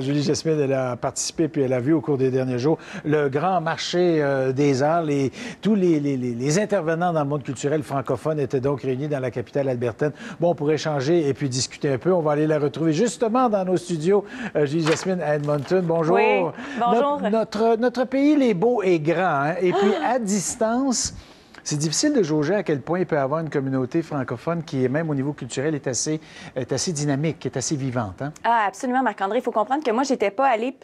Julie Jasmine, elle a participé puis elle a vu au cours des derniers jours le grand marché des arts. Tous les intervenants dans le monde culturel francophone étaient donc réunis dans la capitale albertaine. Bon, pour échanger et puis discuter un peu, on va aller la retrouver justement dans nos studios. Julie Jasmine à Edmonton, bonjour. Oui, bonjour. Notre pays, il est beau et grand, hein? Et puis à distance... C'est difficile de jauger à quel point il peut y avoir une communauté francophone qui, même au niveau culturel, est assez dynamique, est assez vivante. Hein? Ah, absolument, Marc-André. Il faut comprendre que moi, je n'étais pas allée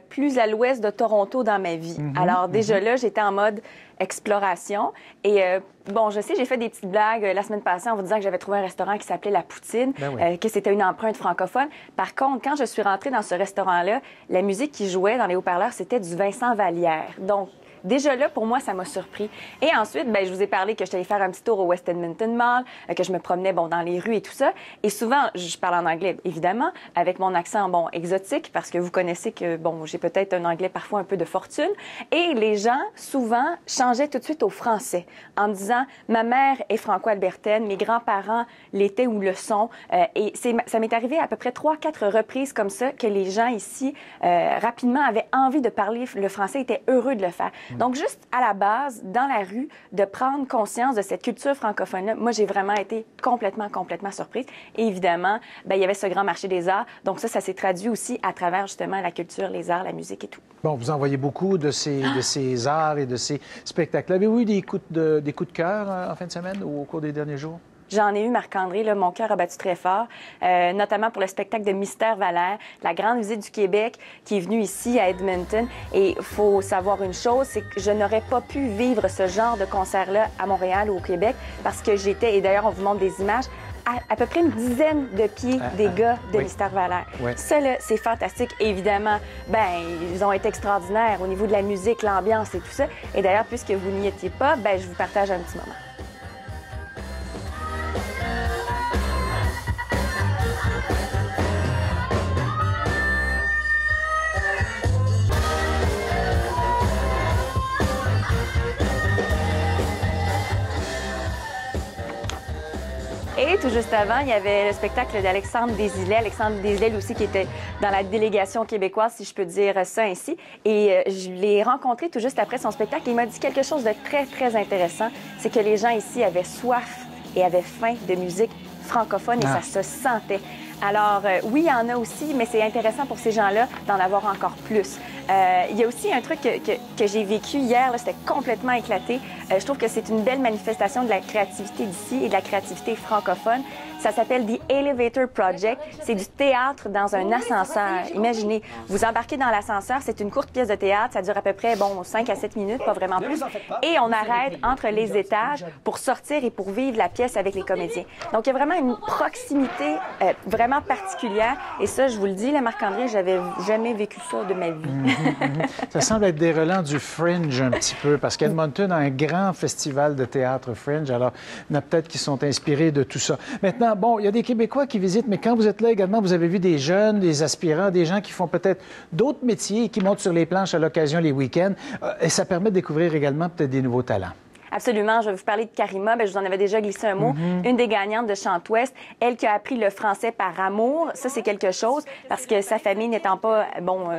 plus à l'ouest de Toronto dans ma vie. Alors, déjà là, j'étais en mode exploration. Et bon, je sais, j'ai fait des petites blagues la semaine passée en vous disant que j'avais trouvé un restaurant qui s'appelait La Poutine, que c'était une empreinte francophone. Par contre, quand je suis rentrée dans ce restaurant-là, la musique qui jouait dans les haut-parleurs, c'était du Vincent Vallière. Donc, déjà là, pour moi, ça m'a surpris. Et ensuite, je vous ai parlé que je suis allée faire un petit tour au West Edmonton Mall, que je me promenais dans les rues et tout ça. Et souvent, je parle en anglais, évidemment, avec mon accent exotique, parce que vous connaissez que j'ai peut-être un anglais parfois un peu de fortune. Et les gens, souvent, changeaient tout de suite au français en me disant « Ma mère est franco-albertaine, mes grands-parents l'étaient ou le sont. » Et ça m'est arrivé à peu près 3-4 reprises comme ça que les gens ici, rapidement, avaient envie de parler le français, étaient heureux de le faire. Donc, juste à la base, dans la rue, de prendre conscience de cette culture francophone-là, moi, j'ai vraiment été complètement surprise. Et évidemment, il y avait ce grand marché des arts. Donc ça s'est traduit aussi à travers, justement, la culture, les arts, la musique et tout. Bon, vous en voyez beaucoup de ces arts et de ces spectacles. Avez-vous eu des coups de cœur en fin de semaine ou au cours des derniers jours? J'en ai eu, Marc-André, là, mon cœur a battu très fort, notamment pour le spectacle de Mystère Valère, la grande visite du Québec qui est venue ici à Edmonton. Et il faut savoir une chose, c'est que je n'aurais pas pu vivre ce genre de concert-là à Montréal ou au Québec parce que j'étais, et d'ailleurs on vous montre des images, à peu près une dizaine de pieds des gars de Mystère Valère. Ça, là, c'est fantastique. Et évidemment, ils ont été extraordinaires au niveau de la musique, l'ambiance et tout ça. Et d'ailleurs, puisque vous n'y étiez pas, je vous partage un petit moment. Et tout juste avant, il y avait le spectacle d'Alexandre Desilets. Alexandre Desilets, lui aussi, qui était dans la délégation québécoise, si je peux dire ça ainsi. Et je l'ai rencontré tout juste après son spectacle. Et il m'a dit quelque chose de très intéressant. C'est que les gens ici avaient soif et avaient faim de musique francophone et ça se sentait. Alors, oui, il y en a aussi, mais c'est intéressant pour ces gens-là d'en avoir encore plus. Il y a aussi un truc que j'ai vécu hier, c'était complètement éclaté. Je trouve que c'est une belle manifestation de la créativité d'ici et de la créativité francophone. Ça s'appelle The Elevator Project. C'est du théâtre dans un ascenseur. Imaginez, vous embarquez dans l'ascenseur, c'est une courte pièce de théâtre, ça dure à peu près 5 à 7 minutes, pas vraiment plus. Et on arrête entre les étages pour sortir et pour vivre la pièce avec les comédiens. Donc, il y a vraiment une proximité vraiment particulière. Et ça, je vous le dis, Marc-André, j'avais jamais vécu ça de ma vie. Ça semble être des relents du Fringe un petit peu, parce qu'Edmonton a un grand festival de théâtre Fringe. Alors, il y en a peut-être qui sont inspirés de tout ça. Maintenant, bon, il y a des Québécois qui visitent, mais quand vous êtes là également, vous avez vu des jeunes, des aspirants, des gens qui font peut-être d'autres métiers et qui montent sur les planches à l'occasion les week-ends. Et ça permet de découvrir également peut-être des nouveaux talents. Absolument. Je vais vous parler de Karima. Je vous en avais déjà glissé un mot. Une des gagnantes de Chante-Ouest. Elle qui a appris le français par amour. Ça, c'est quelque chose parce que sa famille n'étant pas,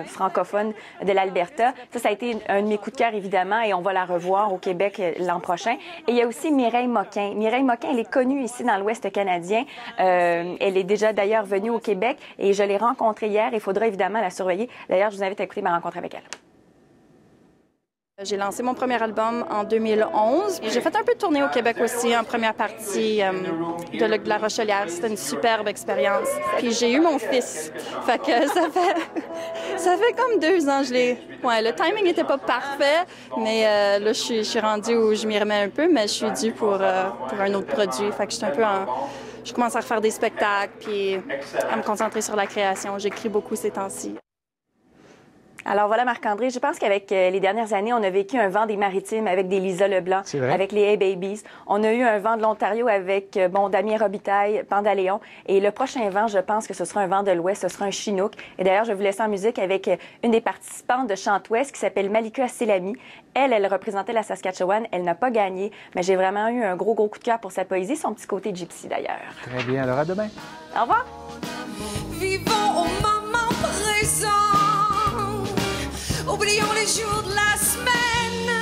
francophone de l'Alberta. Ça a été un de mes coups de cœur, évidemment, et on va la revoir au Québec l'an prochain. Et il y a aussi Mireille Moquin. Mireille Moquin, elle est connue ici dans l'Ouest canadien. Elle est déjà d'ailleurs venue au Québec et je l'ai rencontrée hier. Il faudra évidemment la surveiller. D'ailleurs, je vous invite à écouter ma rencontre avec elle. J'ai lancé mon premier album en 2011. J'ai fait un peu de tournée au Québec aussi en première partie de la Rochelière. C'était une superbe expérience. Puis j'ai eu mon fils. Fait que ça fait comme 2 ans. Le timing n'était pas parfait, mais là, je suis rendue où je m'y remets un peu, mais je suis due pour un autre produit. Fait que je commence à refaire des spectacles puis à me concentrer sur la création. J'écris beaucoup ces temps-ci. Alors voilà, Marc-André, je pense qu'avec les dernières années, on a vécu un vent des Maritimes avec des Lisa Leblanc, avec les Hey Babies. On a eu un vent de l'Ontario avec, Damien Robitaille, Pandaléon. Et le prochain vent, je pense que ce sera un vent de l'Ouest, ce sera un Chinook. Et d'ailleurs, je vais vous laisser en musique avec une des participantes de Chante-Ouest qui s'appelle Malika Selami. Elle représentait la Saskatchewan. Elle n'a pas gagné, mais j'ai vraiment eu un gros coup de cœur pour sa poésie, son petit côté gypsy d'ailleurs. Très bien. Alors, à demain. Au revoir. Vivons au moment présent. Oublions les jours de la semaine.